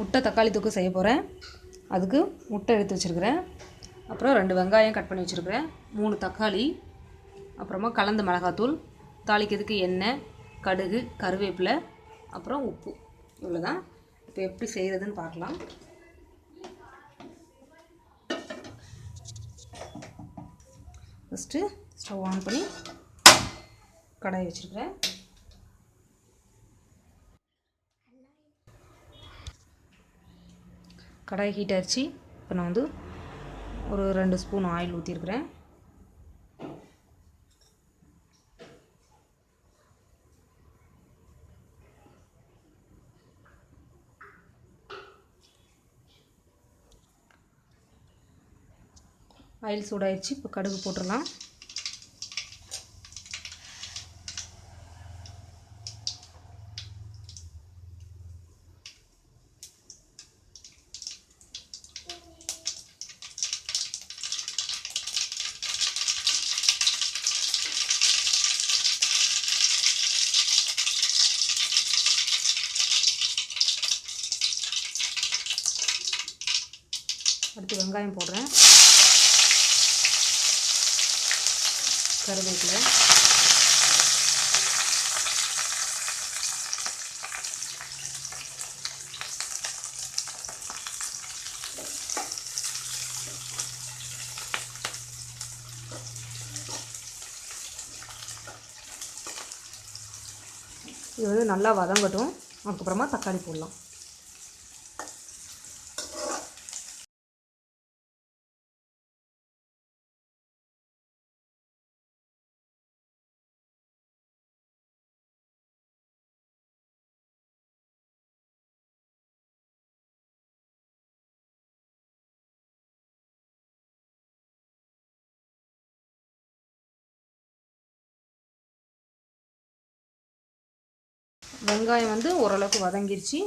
முட்டை தக்காளி தொக்கு செய்ய போகிறேன். அதுக்கு முட்டை எடுத்து வச்சுருக்கிறேன். அப்புறம் 2 வெங்காயம் கட் பண்ணி வச்சுருக்கிறேன், 3 தக்காளி, அப்புறமா கலந்த மிளகாத்தூள், தாளிக்கிறதுக்கு எண்ணெய், கடுகு, கருவேப்பிலை, அப்புறம் உப்பு. இவ்வளோ தான். இப்போ எப்படி செய்கிறதுன்னு பார்க்கலாம். ஃபஸ்ட்டு ஸ்டவ் ஆன் பண்ணி கடாய் வச்சுருக்கிறேன். கடாய் ஹீட் ஆகிடுச்சு. இப்போ நான் வந்து ஒரு 2 ஸ்பூன் ஆயில் ஊற்றிருக்கிறேன். ஆயில் சூடாயிடுச்சு. இப்போ கடுகு போட்டுடலாம். அடுத்து வெங்காயம் போடுறேன், கருவேப்பிலை, இது வந்து நல்லா வதங்கட்டும். அதுக்கப்புறமா தக்காளி போடலாம். வெங்காயம் வந்து ஓரளவுக்கு வதங்கிருச்சு.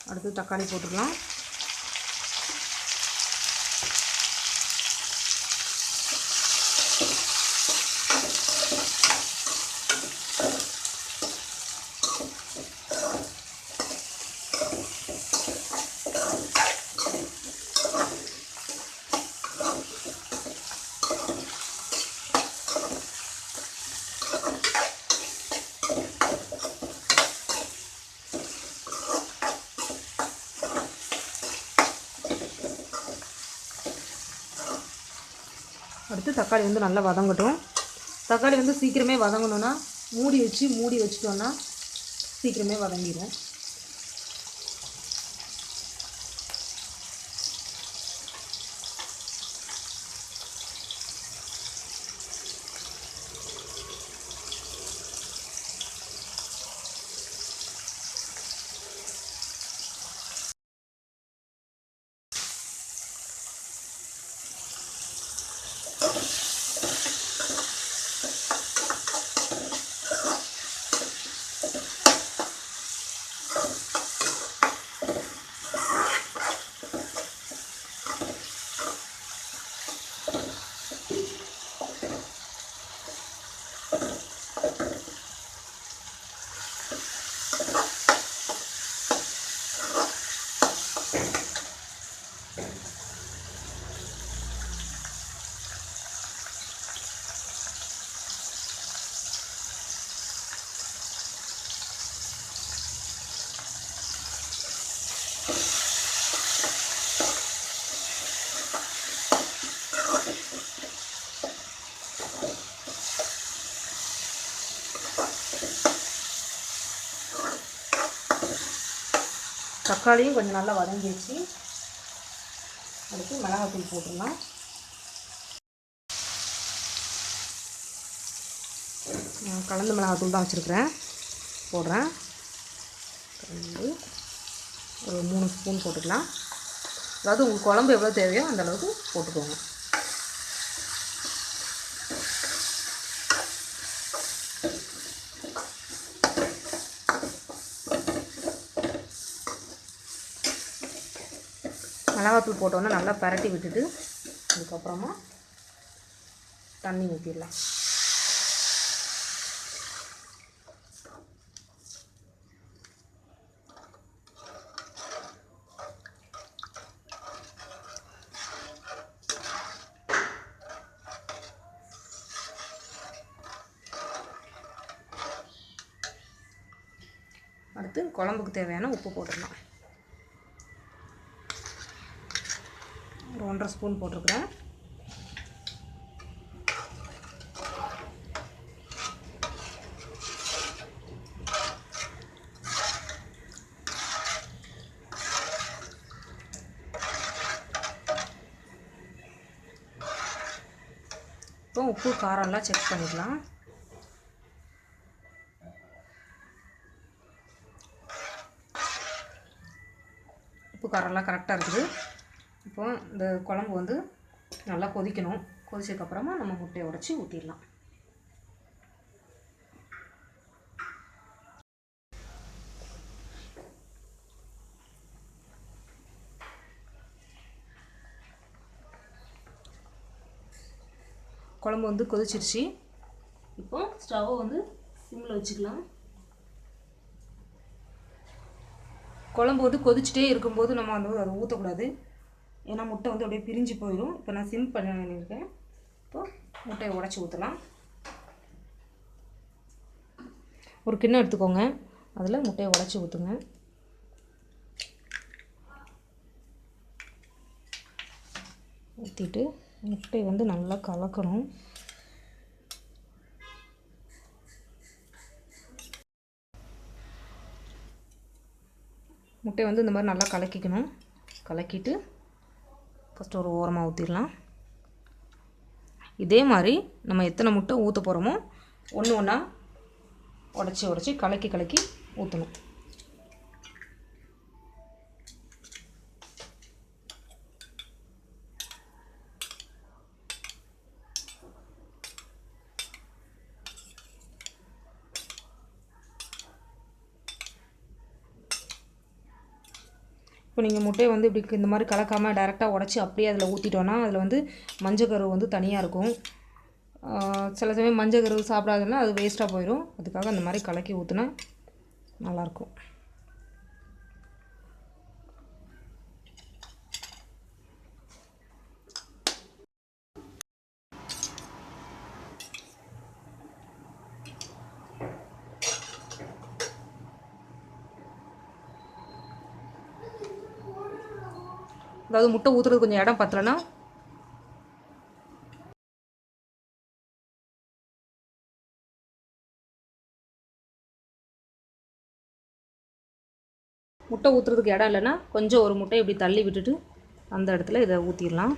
அடுத்து தக்காளி போட்டுக்கலாம். அடுத்து தக்காளி வந்து நல்லா வதங்கட்டும். தக்காளி வந்து சீக்கிரமே வதங்கணுன்னா மூடி வச்சுட்டோன்னா சீக்கிரமே வதங்கிடும். தக்காளியும் கொஞ்சம் நல்லா வதங்கிடுச்சு. அடுத்து மிளகாத்தூள் போட்டுடலாம். கலந்து மிளகாத்தூள் தான் வச்சுருக்கிறேன், போடுறேன். ஒரு 3 ஸ்பூன் போட்டுக்கலாம். அதாவது உங்களுக்கு குழம்பு எவ்வளோ தேவையோ அந்த அளவுக்கு போட்டுக்கோங்க. மிளகாத்தூள் போட்டோன்னா நல்லா பரட்டி விட்டுட்டு அதுக்கப்புறமா தண்ணி ஊற்றிடலாம். அடுத்து குழம்புக்கு தேவையான உப்பு போட்டுடலாம். ஒரு 1.5 ஸ்பூன் போட்டிருக்கிறேன். இப்போ உப்பு காரம்லாம் செக் பண்ணிக்கலாம். உப்பு காரம்லாம் கரெக்டாக இருக்குது. இப்போ இந்த குழம்பு வந்து நல்லா கொதிக்கணும். கொதிச்சதுக்கப்புறமா நம்ம முட்டையை உடைச்சி ஊற்றிடலாம். குழம்பு வந்து கொதிச்சிருச்சு. இப்போ ஸ்டவ்வை வந்து சிம்மில் வச்சுக்கலாம். குழம்பு வந்து கொதிச்சுட்டே இருக்கும்போது நம்ம அதை ஊற்றக்கூடாது, ஏன்னா முட்டை வந்து அப்படியே பிரிஞ்சு போயிடும். இப்போ நான் சிம் பண்ணியிருக்கேன். இப்போ முட்டையை உடச்சி ஊற்றலாம். ஒரு கிண்ணம் எடுத்துக்கோங்க, அதில் முட்டையை உடச்சி ஊற்றுங்க. ஊற்றிட்டு முட்டை வந்து நல்லா கலக்கணும். முட்டையை வந்து இந்த மாதிரி நல்லா கலக்கிக்கணும். கலக்கிட்டு ஃபஸ்ட்டு ஒரு ஓரமாக ஊற்றிடலாம். இதே மாதிரி நம்ம எத்தனை முட்டை ஊற்ற போகிறோமோ ஒன்று ஒன்றா உடச்சி கலக்கி ஊற்றணும். இப்போ நீங்கள் முட்டையை வந்து இப்படி இந்த மாதிரி கலக்காமல் டைரெக்டாக உடச்சி அப்படியே அதில் ஊற்றிட்டோன்னா அதில் வந்து மஞ்சக்கரு வந்து தனியாக இருக்கும். சில சமயம் மஞ்சக்கரு சாப்பிடாதுன்னா அது வேஸ்ட்டாக போயிடும். அதுக்காக அந்த மாதிரி கலக்கி ஊற்றினா நல்லாயிருக்கும். அதாவது முட்டை ஊற்றுறது கொஞ்சம் இடம் பத்தலைன்னா முட்டை ஊற்றுறதுக்கு இடம் இல்லைன்னா கொஞ்சம் ஒரு முட்டையை இப்படி தள்ளி விட்டுட்டு அந்த இடத்துல இதை ஊற்றிடலாம்.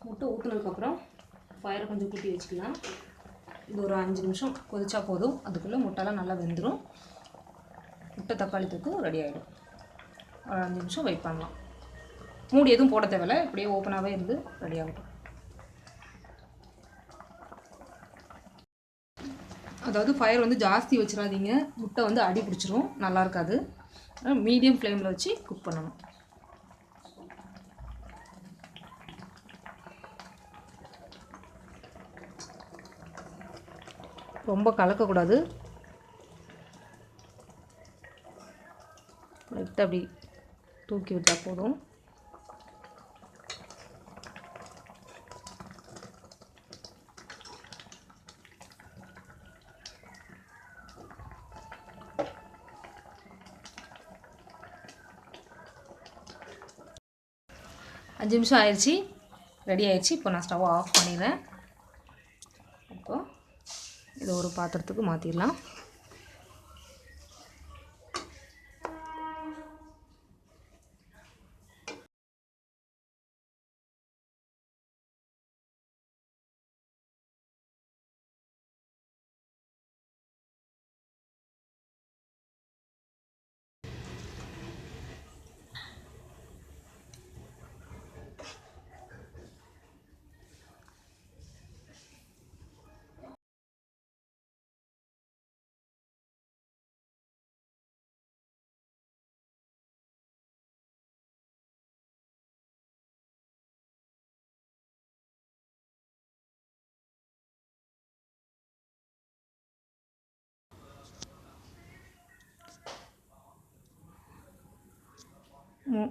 முட்டை ஊற்றுனதுக்கப்புறம் ஃபயரை கொஞ்சம் கூட்டி வச்சுக்கலாம். இது ஒரு 5 நிமிஷம் கொதிச்சா போதும். அதுக்குள்ளே முட்டைலாம் நல்லா வெந்துடும். முட்டை தக்காளி தொக்கு ரெடி ஆகிடும். ஒரு 5 நிமிஷம் வெயிட் பண்ணலாம். மூடி எதுவும் போட தேவையில்லை, இப்படியே ஓப்பனாகவே இருந்து ரெடி ஆகட்டும். அதாவது ஃபயர் வந்து ஜாஸ்தி வச்சிடாதீங்க, முட்டை வந்து அடி பிடிச்சிரும், நல்லா இருக்காது. மீடியம் ஃப்ளேமில் வச்சு குக் பண்ணணும். ரொம்ப கலக்கக்கூடாது, லைட்டாக அப்படி தூக்கி விட்டால் போதும். அஞ்சு நிமிஷம் ஆயிடுச்சு, ரெடி ஆயிடுச்சு. இப்போ நான் ஸ்டவ் ஆஃப் பண்ணிடுறேன். இப்போ இதை ஒரு பாத்திரத்துக்கு மாற்றிடலாம்.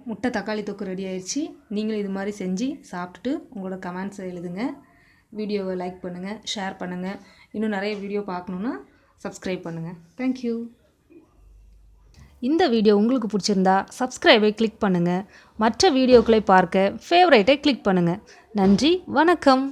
முட்டை தக்காளி தொக்கு ரெடி ஆயிடுச்சு. நீங்களும் இது மாதிரி செஞ்சு சாப்பிட்டுட்டு உங்களோட கமெண்ட்ஸை எழுதுங்க. வீடியோவை லைக் பண்ணுங்கள், ஷேர் பண்ணுங்கள். இன்னும் நிறைய வீடியோ பார்க்கணுன்னா சப்ஸ்கிரைப் பண்ணுங்கள். தேங்க்யூ. இந்த வீடியோ உங்களுக்கு பிடிச்சிருந்தா சப்ஸ்கிரைபை கிளிக் பண்ணுங்கள். மற்ற வீடியோக்களை பார்க்க ஃபேவரைட்டை கிளிக் பண்ணுங்கள். நன்றி, வணக்கம்.